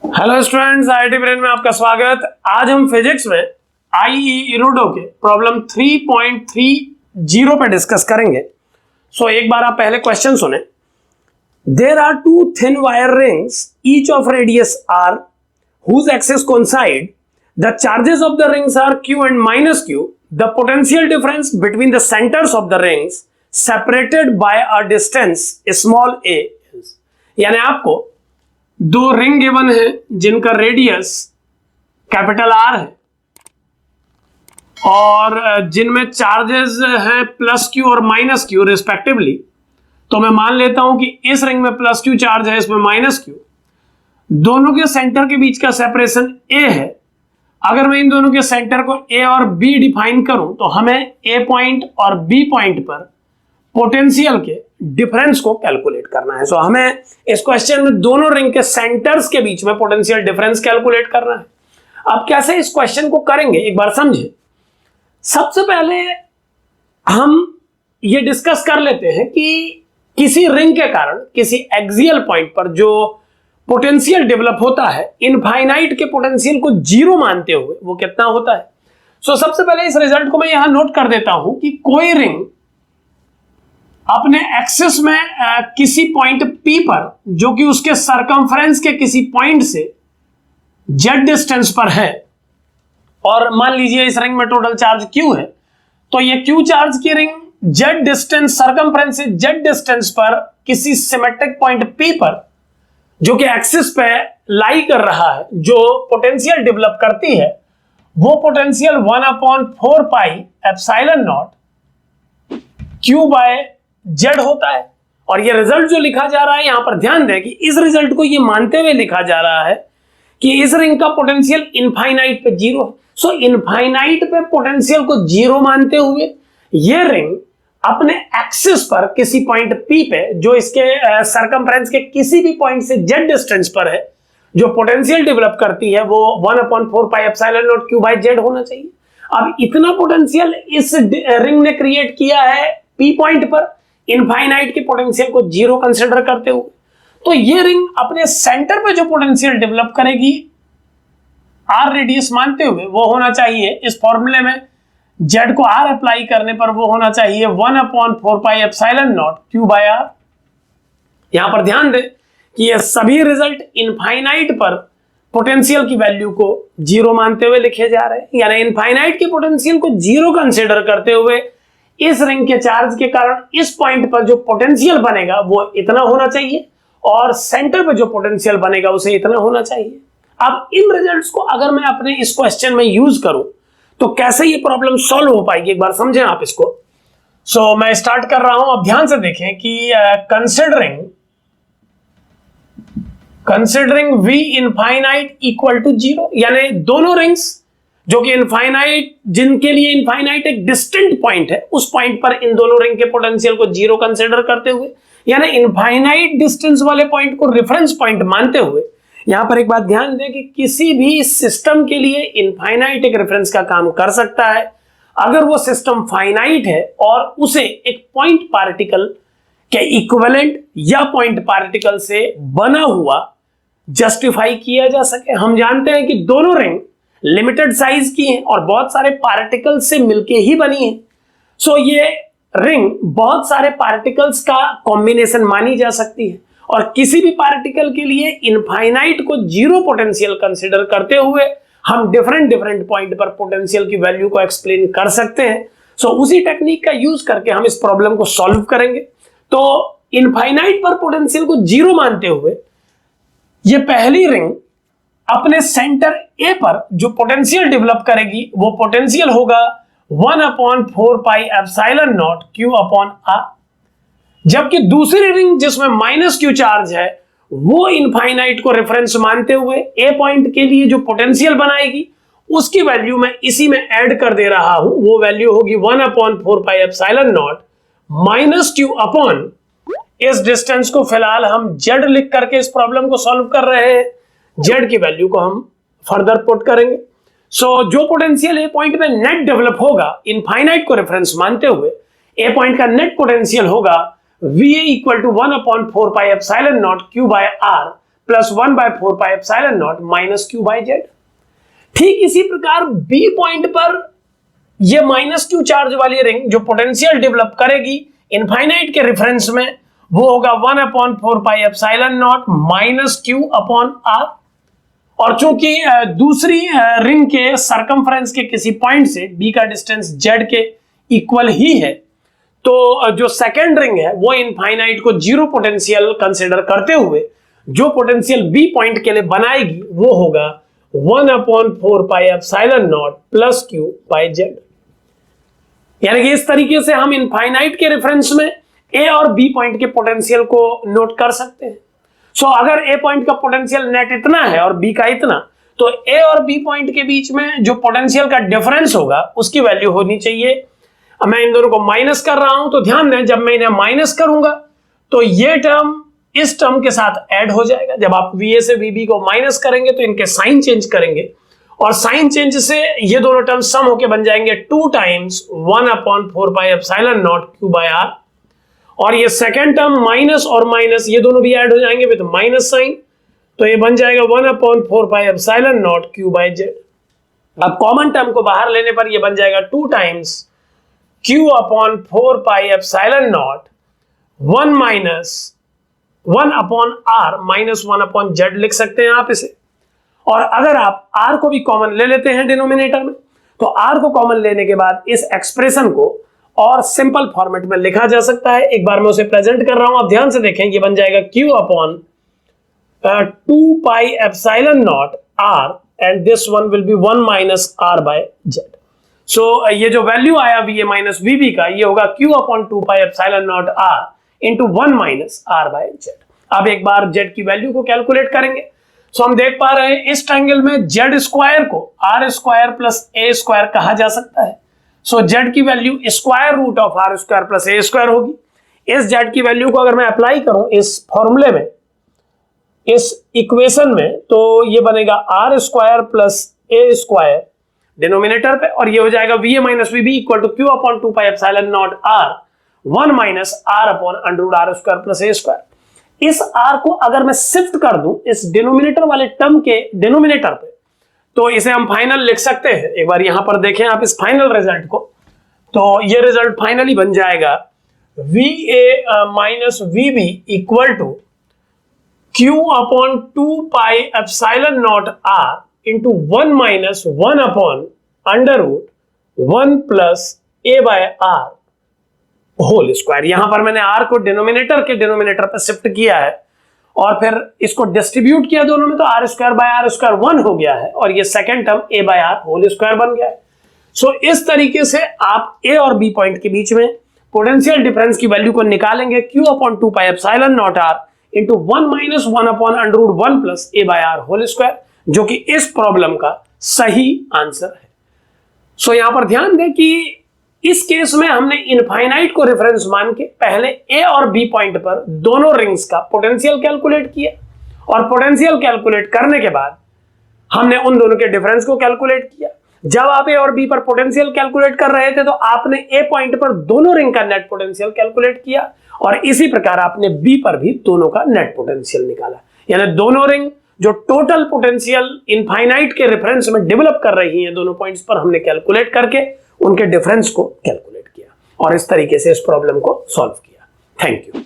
Hello students, IIT brain में आपका स्वागत। आज हम फिजिक्स में आईई इरोडो के प्रॉब्लम 3.30 पे डिस्कस करेंगे। एक बार आप पहले क्वेश्चन सुने। There are two thin wire rings each of radius r whose axes coincide. The charges of the rings are q and minus q. The potential difference between the centers of the rings separated by a distance small a is. यानी आपको दो ring given है जिनका radius capital R है और जिनमें charges हैं plus Q और माइनस क्यू रिस्पेक्टिवली। तो मैं मान लेता हूं कि इस रिंग में प्लस क्यू चार्ज है, इसमें माइनस क्यू। दोनों के सेंटर के बीच का सेपरेशन ए है। अगर मैं इन दोनों के सेंटर को ए और बी डिफाइन करूं तो हमें ए पॉइंट और बी पॉइंट पर पोटेंशियल के डिफरेंस को कैलकुलेट करना है। हमें इस क्वेश्चन में दोनों रिंग के सेंटर्स के बीच में पोटेंशियल डिफरेंस कैलकुलेट करना है। अब कैसे इस क्वेश्चन को करेंगे एक बार समझे। सबसे पहले हम ये डिस्कस कर लेते हैं कि किसी रिंग के कारण किसी एक्सियल पॉइंट पर जो पोटेंशियल डेवलप होता है इनफाइनाइट के पोटेंशियल को जीरो मानते हुए वो कितना होता है। सबसे पहले इस रिजल्ट को मैं यहां नोट कर देता हूं कि कोई रिंग अपने एक्सिस में किसी पॉइंट P पर जो कि उसके सरकमफ्रेंस के किसी पॉइंट से z डिस्टेंस पर है, और मान लीजिए इस रिंग में टोटल चार्ज Q है, तो ये Q चार्ज की रिंग z डिस्टेंस सरकमफ्रेंस से z डिस्टेंस पर किसी सिमेट्रिक पॉइंट P पर जो कि एक्सिस पे लाई कर रहा है, जो पोटेंशियल डेवलप करती है वो potential 1/4 pi epsilon naught Q by Z होता है। और ये रिजल्ट जो लिखा जा रहा है यहां पर ध्यान दें कि इस रिजल्ट को ये मानते हुए लिखा जा रहा है कि इस रिंग का पोटेंशियल इनफाइनाइट पे जीरो है। इनफाइनाइट पे पोटेंशियल को जीरो मानते हुए ये रिंग अपने एक्सिस पर किसी पॉइंट P पे जो इसके सरकमफ्रेंस के किसी भी पॉइंट से Z डिस्टेंस पर है, जो पोटेंशियल डेवलप करती है वो 1/4 pi epsilon naught Q by Z होना चाहिए। अब इतना पोटेंशियल इस रिंग ने क्रिएट किया है P पॉइंट पर इनफाइनाइट के पोटेंशियल को जीरो कंसीडर करते हुए, तो ये रिंग अपने सेंटर पे जो पोटेंशियल डेवलप करेगी R रेडियस मानते हुए वो होना चाहिए, इस फॉर्मूले में Z को R अप्लाई करने पर वो होना चाहिए 1/4 pi epsilon naught Q by R। यहां पर ध्यान दें कि ये सभी रिजल्ट इनफाइनाइट पर पोटेंशियल की वैल्यू को जीरो मानते हुए लिखे जा रहे हैं। यानी इनफाइनाइट के पोटेंशियल को जीरो कंसीडर करते हुए इस रिंग के चार्ज के कारण इस पॉइंट पर जो पोटेंशियल बनेगा वो इतना होना चाहिए और सेंटर पर जो पोटेंशियल बनेगा उसे इतना होना चाहिए। अब इन रिजल्ट्स को अगर मैं अपने इस क्वेश्चन में यूज करूं तो कैसे ये प्रॉब्लम सॉल्व हो पाएगी, एक बार समझें आप इसको। मैं स्टार्ट कर रहा हूं। अब ध्यान से देखें कि considering v infinite equal to zero, यानी दोनों रिंग्स जो कि इनफाइनाइट, जिनके लिए इनफाइनाइट एक डिस्टेंट पॉइंट है, उस पॉइंट पर इन दोनों रिंग के पोटेंशियल को जीरो कंसीडर करते हुए, यानी इनफाइनाइट डिस्टेंस वाले पॉइंट को रेफरेंस पॉइंट मानते हुए, यहां पर एक बात ध्यान दें कि किसी भी सिस्टम के लिए इनफाइनाइट एक रेफरेंस का काम कर सकता है अगर वो सिस्टम फाइनाइट है और उसे एक पॉइंट पार्टिकल के इक्विवेलेंट या पॉइंट पार्टिकल से बना हुआ जस्टिफाई किया जा सके। हम जानते हैं कि दोनों रिंग लिमिटेड साइज की हैं और बहुत सारे पार्टिकल्स से मिलके ही बनी है। ये रिंग बहुत सारे पार्टिकल्स का कॉम्बिनेशन मानी जा सकती है और किसी भी पार्टिकल के लिए इनफाइनाइट को जीरो पोटेंशियल कंसीडर करते हुए हम डिफरेंट पॉइंट पर पोटेंशियल की वैल्यू को एक्सप्लेन कर सकते हैं। उसी टेक्निक का यूज करके हम इस प्रॉब्लम को सॉल्व करेंगे। तो इनफाइनाइट पर पोटेंशियल को जीरो मानते हुए ये पहली रिंग अपने सेंटर A पर जो पोटेंशियल डेवलप करेगी वो पोटेंशियल होगा 1/4 pi epsilon naught Q upon R, जबकि दूसरी रिंग जिसमें माइनस Q चार्ज है वो इनफाइनाइट को रेफरेंस मानते हुए A पॉइंट के लिए जो पोटेंशियल बनाएगी उसकी वैल्यू मैं इसी में ऐड कर दे रहा हूं। वो वैल्यू होगी 1/4 pi epsilon not minus Q upon, इस डिस्टेंस को फिलहाल हम Z लिख करके इस प्रॉब्लम को सॉल्व कर रहे हैं, Z की वैल्यू को हम फर्दर पुट करेंगे। जो पोटेंशियल ए पॉइंट में नेट डेवलप होगा इनफाइनाइट को रेफरेंस मानते हुए, ए पॉइंट का नेट पोटेंशियल होगा VA equal to 1/4 pi epsilon naught Q by R plus 1/4πε0 minus q by z. ठीक इसी प्रकार बी पॉइंट पर यह माइनस क्यू चार्ज वाली रिंग जो पोटेंशियल डेवलप करेगी इनफाइनाइट के रेफरेंस में, वो होगा 1/4πε0 माइनस क्यू अपॉन आर। और चूंकि दूसरी रिंग के सरकमफ्रेंस के किसी पॉइंट से बी का डिस्टेंस जेड के इक्वल ही है, तो जो सेकेंड रिंग है वो इनफाइनाइट को जीरो पोटेंशियल कंसिडर करते हुए जो पोटेंशियल बी पॉइंट के लिए बनाएगी वो होगा 1/4πε0 प्लस क्यू बाई जेड। यानी कि इस तरीके से हम इनफाइनाइट के रेफरेंस में ए और बी पॉइंट के पोटेंशियल को नोट कर सकते हैं। सो अगर ए पॉइंट का पोटेंशियल नेट इतना है और बी का इतना, तो ए और बी पॉइंट के बीच में जो पोटेंशियल का डिफरेंस होगा उसकी वैल्यू होनी चाहिए। अब मैं इन दोनों को माइनस कर रहा हूं, तो ध्यान दें जब मैं इन्हें माइनस करूंगा तो ये टर्म इस टर्म के साथ ऐड हो जाएगा। जब आप VA से VB को माइनस करेंगे तो इनके साइन चेंज करेंगे और साइन चेंज से ये दोनों टर्म सम होके बन जाएंगे 2 टाइम्स 1/4πε0 क्यू बाई आर। और ये सेकेंड टर्म माइनस और माइनस ये दोनों भी ऐड हो जाएंगे विद माइनस साइन, तो ये बन जाएगा 1/4πε0 क्यू बाई जेड। अब कॉमन टर्म को बाहर लेने पर ये बन जाएगा 2 times q upon 4πε0 1 minus 1 upon r minus 1 upon z लिख सकते हैं आप इसे। और अगर आप r को भी कॉमन ले लेते हैं डिनोमिनेटर में, तो r को कॉमन लेने के बाद इस एक्सप्रेशन को और सिंपल फॉर्मेट में लिखा जा सकता है। एक बार मैं उसे प्रेजेंट कर रहा हूं, आप ध्यान से देखें, ये बन जाएगा q upon 2πε0 r and this one will be 1 minus r by z. So ये जो वैल्यू आया VA माइनस VB का, ये होगा q upon 2πε0 r into 1 minus r by z. अब एक बार जेड की वैल्यू को कैलकुलेट करेंगे। सो हम देख पा रहे हैं इस ट्रायंगल में जेड स्क्वायर को r square plus a square कहा जा सकता है। सो जेड की value square root of r square plus a square होगी। इस जेड की वैल्यू को अगर मैं अप्लाई करूं इस फॉर्मूले में, इस इक्वेशन में, तो ये बनेगा r square plus a square denominator पे, और ये हो जाएगा VA minus VB equal to q upon 2πε0 r 1 minus r upon under r square plus a square. इस r को अगर मैं शिफ्ट कर दूं इस डिनोमिनेटर वाले टर्म के डिनोमिनेटर पे, तो इसे हम फाइनल लिख सकते हैं। एक बार यहां पर देखें आप इस फाइनल रिजल्ट को, तो ये रिजल्ट फाइनली बन जाएगा VA minus VB equal to q upon 2πε0 r into 1 minus 1 upon under root 1 plus a by r whole square. यहां पर मैंने r को डिनोमिनेटर के डिनोमिनेटर पर शिफ्ट किया है और फिर इसको डिस्ट्रीब्यूट किया दोनों में, तो r square by r square 1 हो गया है और ये second term a by r whole square बन गया है। सो इस तरीके से आप a और b पॉइंट के बीच में पोटेंशियल डिफरेंस की वैल्यू को निकालेंगे q upon 2πε0 r into 1 minus 1 upon under root 1 plus a by r whole square, जो कि इस प्रॉब्लम का सही आंसर है। सो यहां पर ध्यान दें कि इस केस में हमने इनफाइनाइट को रेफरेंस मान के पहले ए और बी पॉइंट पर दोनों रिंग्स का पोटेंशियल कैलकुलेट किया और पोटेंशियल कैलकुलेट करने के बाद हमने उन दोनों के डिफरेंस को कैलकुलेट किया। जब आप ए और बी पर पोटेंशियल कैलकुलेट कर रहे थे तो आपने ए पॉइंट पर दोनों रिंग का नेट पोटेंशियल कैलकुलेट किया और इसी प्रकार आपने बी पर भी दोनों का नेट पोटेंशियल निकाला। यानी दोनों रिंग जो टोटल पोटेंशियल इनफाइनाइट के रेफरेंस में डेवलप कर रही हैं, दोनों पॉइंट्स पर हमने कैलकुलेट करके उनके डिफरेंस को कैलकुलेट किया और इस तरीके से इस प्रॉब्लम को सॉल्व किया। Thank you.